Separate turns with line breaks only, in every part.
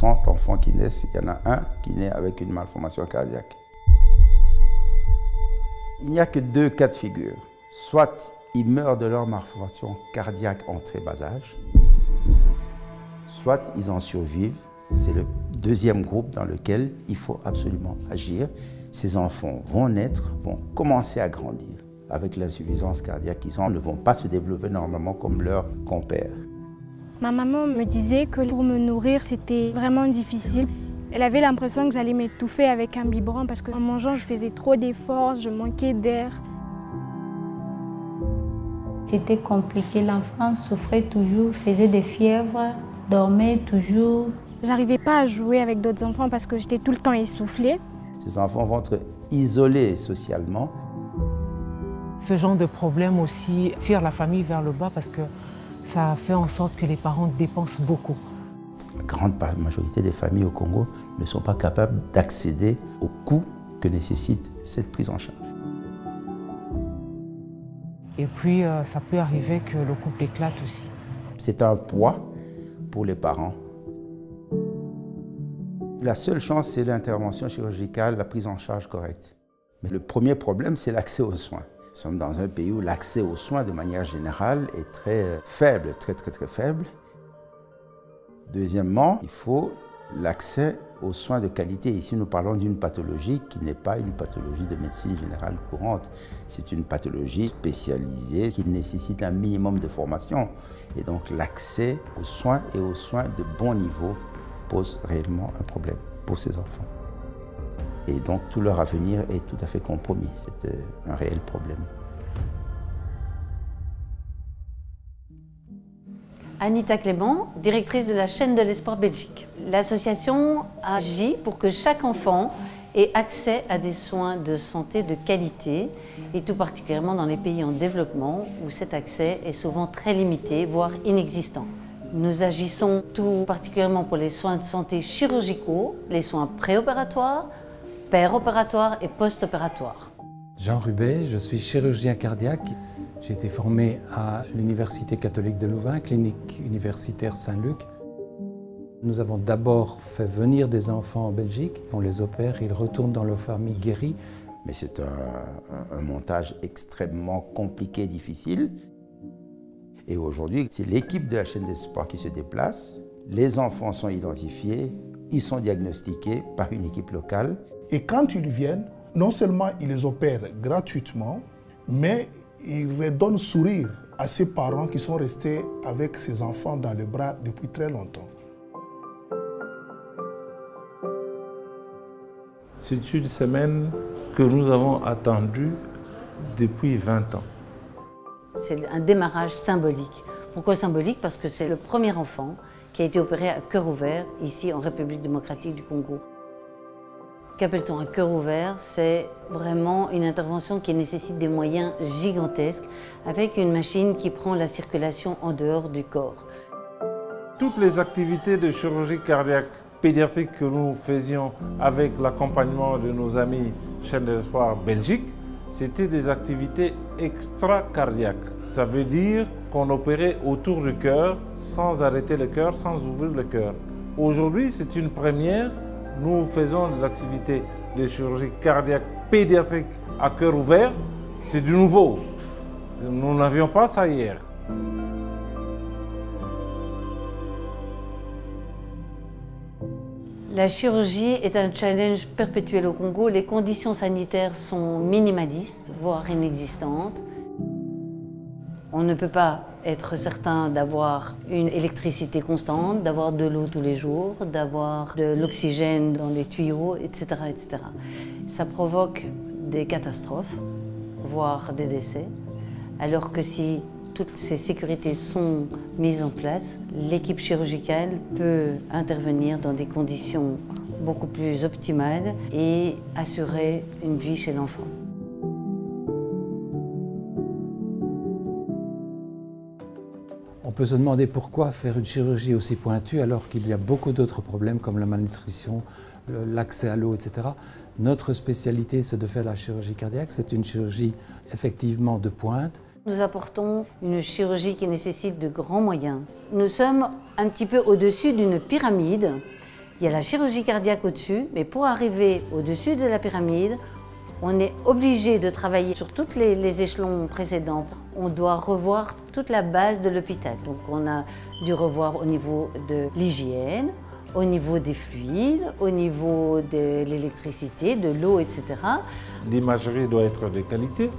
100 enfants qui naissent, il y en a un qui naît avec une malformation cardiaque. Il n'y a que 2 cas de figure. Soit ils meurent de leur malformation cardiaque en très bas âge, soit ils en survivent. C'est le deuxième groupe dans lequel il faut absolument agir. Ces enfants vont naître, vont commencer à grandir. Avec l'insuffisance cardiaque qu'ils ont, ne vont pas se développer normalement comme leurs compères.
Ma maman me disait que pour me nourrir, c'était vraiment difficile. Elle avait l'impression que j'allais m'étouffer avec un biberon parce qu'en mangeant, je faisais trop d'efforts, je manquais d'air.
C'était compliqué, l'enfant souffrait toujours, faisait des fièvres, dormait toujours.
J'arrivais pas à jouer avec d'autres enfants parce que j'étais tout le temps essoufflée.
Ces enfants vont être isolés socialement.
Ce genre de problème aussi tire la famille vers le bas parce que ça fait en sorte que les parents dépensent beaucoup.
La grande majorité des familles au Congo ne sont pas capables d'accéder au coût que nécessite cette prise en charge.
Et puis, ça peut arriver que le couple éclate aussi.
C'est un poids pour les parents. La seule chance, c'est l'intervention chirurgicale, la prise en charge correcte. Mais le premier problème, c'est l'accès aux soins. Nous sommes dans un pays où l'accès aux soins, de manière générale, est très faible, très faible. Deuxièmement, il faut l'accès aux soins de qualité. Ici, nous parlons d'une pathologie qui n'est pas une pathologie de médecine générale courante. C'est une pathologie spécialisée qui nécessite un minimum de formation. Et donc, l'accès aux soins et aux soins de bon niveau pose réellement un problème pour ces enfants. Et donc, tout leur avenir est tout à fait compromis. C'est un réel problème.
Anita Clément, directrice de la chaîne de l'espoir Belgique. L'association agit pour que chaque enfant ait accès à des soins de santé de qualité, et tout particulièrement dans les pays en développement où cet accès est souvent très limité, voire inexistant. Nous agissons tout particulièrement pour les soins de santé chirurgicaux, les soins préopératoires, péropératoires et post-opératoires.
Jean Rubet, je suis chirurgien cardiaque. J'ai été formé à l'Université catholique de Louvain, clinique universitaire Saint-Luc. Nous avons d'abord fait venir des enfants en Belgique, on les opère, ils retournent dans leur famille guéris.
Mais c'est un montage extrêmement compliqué, difficile. Et aujourd'hui, c'est l'équipe de la chaîne d'espoir qui se déplace. Les enfants sont identifiés, ils sont diagnostiqués par une équipe locale.
Et quand ils viennent, non seulement ils les opèrent gratuitement, mais ils redonnent sourire à ces parents qui sont restés avec ces enfants dans les bras depuis très longtemps.
C'est une semaine que nous avons attendue depuis 20 ans.
C'est un démarrage symbolique. Pourquoi symbolique? Parce que c'est le premier enfant qui a été opéré à cœur ouvert ici en République démocratique du Congo. Qu'appelle-t-on un cœur ouvert? C'est vraiment une intervention qui nécessite des moyens gigantesques avec une machine qui prend la circulation en dehors du corps.
Toutes les activités de chirurgie cardiaque pédiatrique que nous faisions avec l'accompagnement de nos amis Chaîne de l'Espoir Belgique, c'était des activités extracardiaques. Ça veut dire qu'on opérait autour du cœur sans arrêter le cœur, sans ouvrir le cœur. Aujourd'hui, c'est une première. Nous faisons des activités de chirurgie cardiaque pédiatrique à cœur ouvert. C'est du nouveau. Nous n'avions pas ça hier.
La chirurgie est un challenge perpétuel au Congo. Les conditions sanitaires sont minimalistes, voire inexistantes. On ne peut pas être certain d'avoir une électricité constante, d'avoir de l'eau tous les jours, d'avoir de l'oxygène dans les tuyaux, etc., etc. Ça provoque des catastrophes, voire des décès, alors que si toutes ces sécurités sont mises en place, l'équipe chirurgicale peut intervenir dans des conditions beaucoup plus optimales et assurer une vie chez l'enfant.
On peut se demander pourquoi faire une chirurgie aussi pointue alors qu'il y a beaucoup d'autres problèmes comme la malnutrition, l'accès à l'eau, etc. Notre spécialité, c'est de faire la chirurgie cardiaque. C'est une chirurgie effectivement de pointe.
Nous apportons une chirurgie qui nécessite de grands moyens. Nous sommes un petit peu au-dessus d'une pyramide. Il y a la chirurgie cardiaque au-dessus, mais pour arriver au-dessus de la pyramide, on est obligé de travailler sur tous les échelons précédents. On doit revoir toute la base de l'hôpital. Donc on a dû revoir au niveau de l'hygiène, au niveau des fluides, au niveau de l'électricité, de l'eau, etc.
L'imagerie doit être de qualité,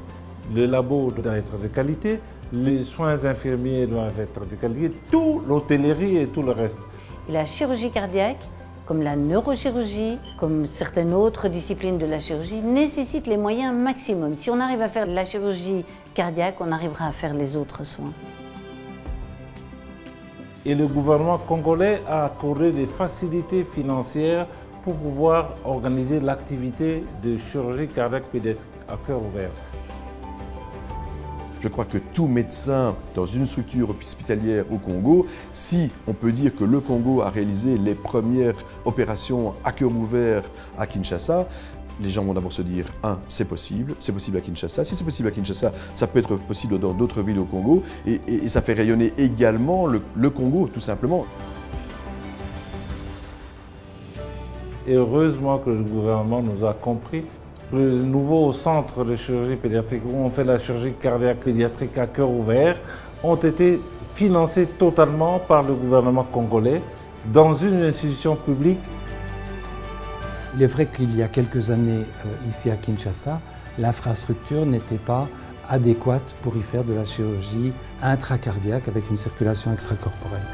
le labo doit être de qualité, les soins infirmiers doivent être de qualité, tout l'hôtellerie et tout le reste.
Et la chirurgie cardiaque, comme la neurochirurgie, comme certaines autres disciplines de la chirurgie, nécessite les moyens maximum. Si on arrive à faire la chirurgie cardiaque, on arrivera à faire les autres soins.
Et le gouvernement congolais a accordé des facilités financières pour pouvoir organiser l'activité de chirurgie cardiaque pédiatrique à cœur ouvert.
Je crois que tout médecin dans une structure hospitalière au Congo, si on peut dire que le Congo a réalisé les premières opérations à cœur ouvert à Kinshasa, les gens vont d'abord se dire, c'est possible à Kinshasa. Si c'est possible à Kinshasa, ça peut être possible dans d'autres villes au Congo et ça fait rayonner également le Congo, tout simplement.
Et heureusement que le gouvernement nous a compris. Le nouveau centre de chirurgie pédiatrique où on fait la chirurgie cardiaque pédiatrique à cœur ouvert ont été financés totalement par le gouvernement congolais dans une institution publique.
Il est vrai qu'il y a quelques années, ici à Kinshasa, l'infrastructure n'était pas adéquate pour y faire de la chirurgie intracardiaque avec une circulation extracorporelle.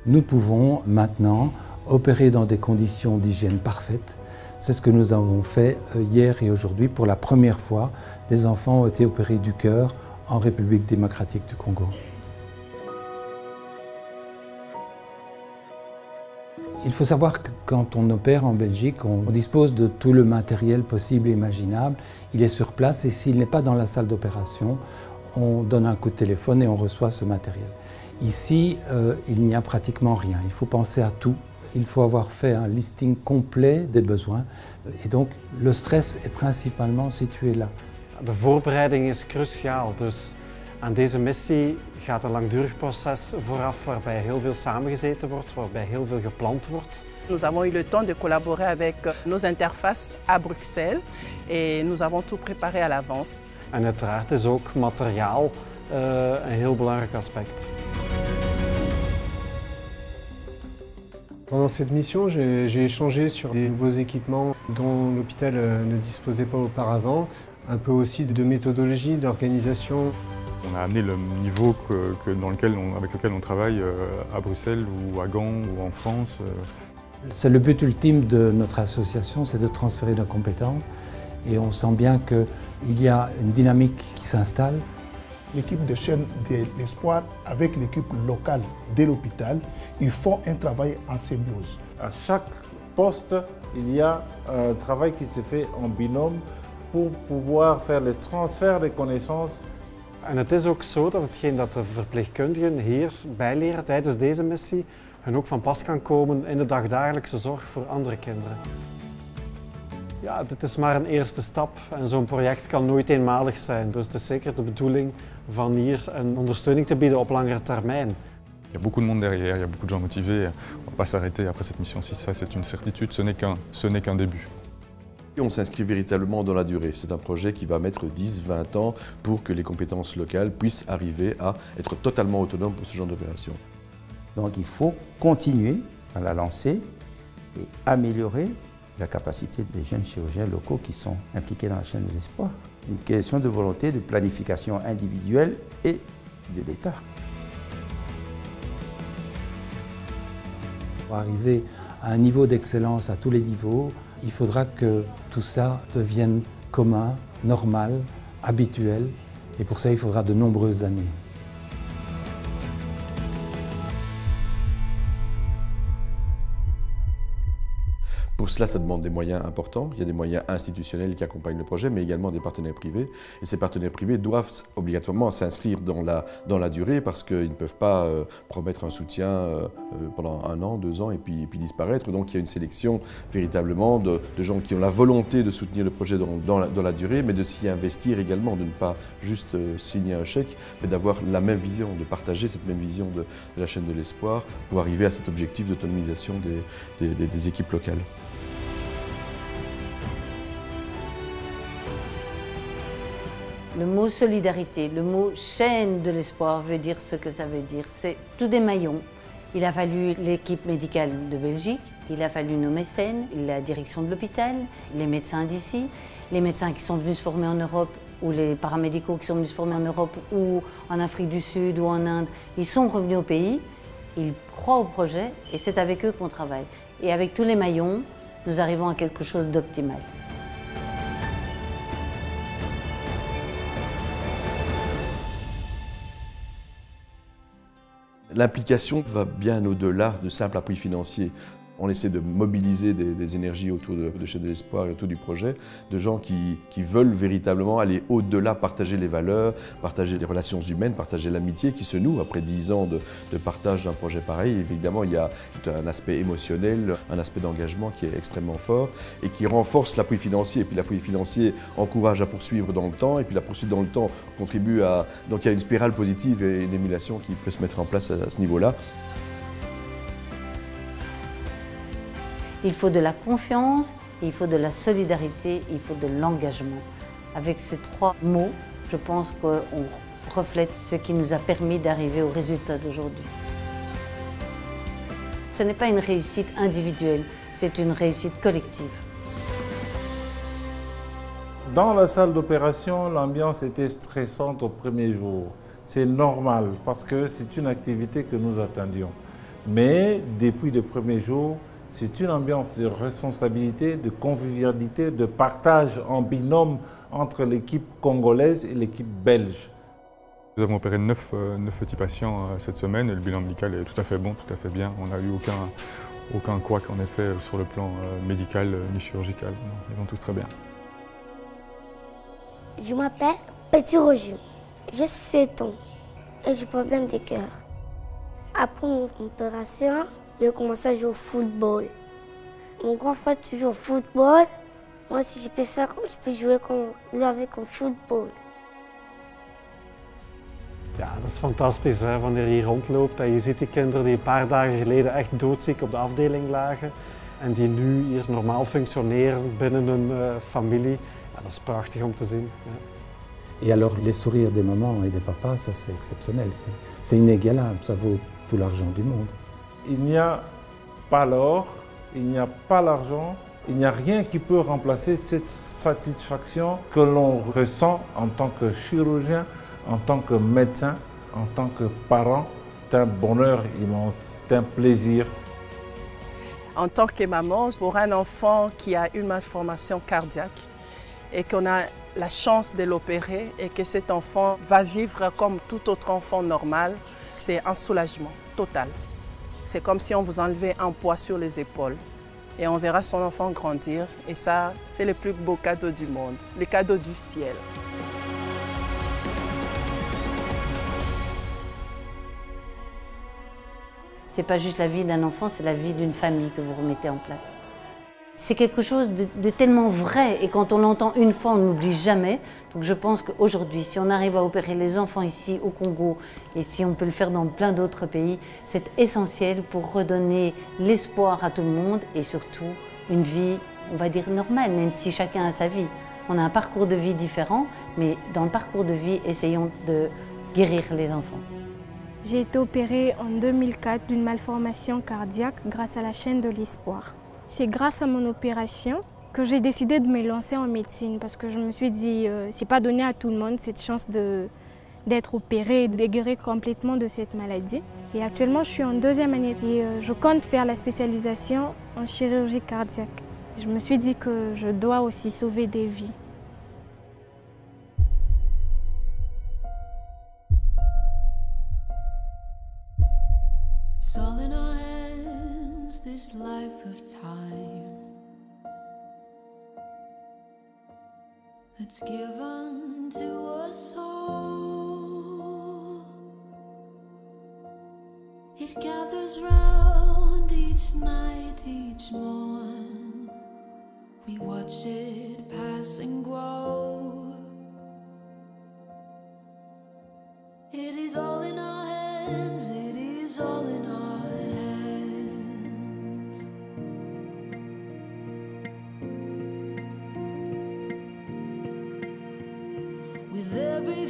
Nous pouvons maintenant opérer dans des conditions d'hygiène parfaites. C'est ce que nous avons fait hier et aujourd'hui. Pour la première fois, des enfants ont été opérés du cœur en République démocratique du Congo. Il faut savoir que quand on opère en Belgique, on dispose de tout le matériel possible et imaginable. Il est sur place et s'il n'est pas dans la salle d'opération, on donne un coup de téléphone et on reçoit ce matériel. Ici, il n'y a pratiquement rien. Il faut penser à tout. Il faut avoir fait un listing complet des besoins. Et donc, le stress est principalement situé là.
De voorbereiding is cruciaal. Dus aan deze missie gaat een langdurig proces vooraf waarbij heel veel samengezeten wordt, waarbij heel veel gepland wordt.
Nous avons eu le temps de collaborer avec nos interfaces à Bruxelles et nous avons tout préparé à l'avance.
En uiteraard is ook materiaal een heel belangrijk aspect.
Pendant cette mission, j'ai échangé sur des nouveaux équipements dont l'hôpital ne disposait pas auparavant, un peu aussi de méthodologie, d'organisation.
On a amené le niveau avec lequel on travaille à Bruxelles ou à Gand ou en France.
C'est le but ultime de notre association, c'est de transférer nos compétences et on sent bien qu'il y a une dynamique qui s'installe.
L'équipe de chaîne de l'espoir avec l'équipe locale de l'hôpital, ils font un travail en symbiose.
À chaque poste, il y a un travail qui se fait en binôme pour pouvoir faire le transfert des connaissances.
En het is ook zo dat hetgeen dat de verpleegkundigen hier bijleren tijdens deze missie hun ook van pas kan komen in de dagdagelijkse zorg voor andere kinderen. Ja, dit is maar een eerste stap en zo'n project kan nooit eenmalig zijn. Dus het is zeker de bedoeling van hier een ondersteuning te bieden op langere termijn.
Il y a beaucoup de monde derrière, il y a beaucoup de gens motivés. On ne va pas s'arrêter après cette mission, si ça c'est une certitude, ce n'est qu'un début.
Et on s'inscrit véritablement dans la durée. C'est un projet qui va mettre 10-20 ans pour que les compétences locales puissent arriver à être totalement autonomes pour ce genre d'opération.
Donc il faut continuer à la lancer et améliorer la capacité des jeunes chirurgiens locaux qui sont impliqués dans la chaîne de l'espoir. Une question de volonté, de planification individuelle et de l'État.
Pour arriver à un niveau d'excellence à tous les niveaux, il faudra que tout ça devienne commun, normal, habituel, et pour ça il faudra de nombreuses années.
Pour Pour cela, ça demande des moyens importants. Il y a des moyens institutionnels qui accompagnent le projet, mais également des partenaires privés. Et ces partenaires privés doivent obligatoirement s'inscrire dans la durée parce qu'ils ne peuvent pas promettre un soutien pendant 1 an, 2 ans et puis disparaître. Donc il y a une sélection véritablement de gens qui ont la volonté de soutenir le projet dans la durée, mais de s'y investir également, de ne pas juste signer un chèque, mais d'avoir la même vision, de partager cette même vision de la chaîne de l'espoir pour arriver à cet objectif d'autonomisation des équipes locales.
Le mot solidarité, le mot chaîne de l'espoir veut dire ce que ça veut dire. C'est tous des maillons. Il a fallu l'équipe médicale de Belgique, il a fallu nos mécènes, la direction de l'hôpital, les médecins d'ici, les médecins qui sont venus se former en Europe ou les paramédicaux qui sont venus se former en Europe ou en Afrique du Sud ou en Inde. Ils sont revenus au pays, ils croient au projet et c'est avec eux qu'on travaille. Et avec tous les maillons, nous arrivons à quelque chose d'optimal.
L'implication va bien au-delà de simple appui financier. On essaie de mobiliser des énergies autour de Chaîne de l'Espoir et autour du projet, de gens qui veulent véritablement aller au-delà, partager les valeurs, partager les relations humaines, partager l'amitié qui se noue après 10 ans de partage d'un projet pareil. Évidemment, il y a tout un aspect émotionnel, un aspect d'engagement qui est extrêmement fort et qui renforce l'appui financier. Et puis l'appui financier encourage à poursuivre dans le temps et puis la poursuite dans le temps contribue à... Donc il y a une spirale positive et une émulation qui peut se mettre en place à ce niveau-là.
Il faut de la confiance, il faut de la solidarité, il faut de l'engagement. Avec ces 3 mots, je pense qu'on reflète ce qui nous a permis d'arriver au résultat d'aujourd'hui. Ce n'est pas une réussite individuelle, c'est une réussite collective.
Dans la salle d'opération, l'ambiance était stressante au premier jour. C'est normal parce que c'est une activité que nous attendions. Mais depuis le premier jour, c'est une ambiance de responsabilité, de convivialité, de partage en binôme entre l'équipe congolaise et l'équipe belge.
Nous avons opéré 9 petits patients cette semaine et le bilan médical est tout à fait bon, tout à fait bien. On n'a eu aucun couac en effet sur le plan médical ni chirurgical. Ils vont tous très bien.
Je m'appelle Petit Roger, j'ai 7 ans et j'ai problème de cœur. Après mon opération, j'ai commencé à jouer au football. Mon grand frère joue au football. Moi, si je peux jouer avec au football.
Ja, dat is fantastisch hè, wanneer je hier rondloopt en je ziet die kinderen die een paar dagen geleden echt doodziek op de afdeling lagen en die nu hier normaal functioneren binnen hun familie. Ja, dat is prachtig om te zien. Ja.
Et alors les sourires des mamans et des papas, ça c'est exceptionnel, c'est inégalable, ça vaut tout l'argent du monde.
Il n'y a pas l'or, il n'y a pas l'argent, il n'y a rien qui peut remplacer cette satisfaction que l'on ressent en tant que chirurgien, en tant que médecin, en tant que parent. C'est un bonheur immense, c'est un plaisir.
En tant que maman, pour un enfant qui a une malformation cardiaque et qu'on a la chance de l'opérer et que cet enfant va vivre comme tout autre enfant normal, c'est un soulagement total. C'est comme si on vous enlevait un poids sur les épaules et on verra son enfant grandir. Et ça, c'est le plus beau cadeau du monde, le cadeau du ciel.
Ce n'est pas juste la vie d'un enfant, c'est la vie d'une famille que vous remettez en place. C'est quelque chose de tellement vrai et quand on l'entend une fois, on n'oublie jamais. Donc je pense qu'aujourd'hui, si on arrive à opérer les enfants ici au Congo et si on peut le faire dans plein d'autres pays, c'est essentiel pour redonner l'espoir à tout le monde et surtout une vie, on va dire, normale, même si chacun a sa vie. On a un parcours de vie différent, mais dans le parcours de vie, essayons de guérir les enfants.
J'ai été opérée en 2004 d'une malformation cardiaque grâce à la chaîne de l'espoir. C'est grâce à mon opération que j'ai décidé de me lancer en médecine parce que je me suis dit, c'est pas donné à tout le monde cette chance d'être opérée et de guérir complètement de cette maladie. Et actuellement, je suis en 2e année et je compte faire la spécialisation en chirurgie cardiaque. Je me suis dit que je dois aussi sauver des vies.
It's all in our hands, this life of time. that's given to us all. It gathers round each night, each morn. We watch it pass and grow. It is all in our hands, it is all in our hands. With every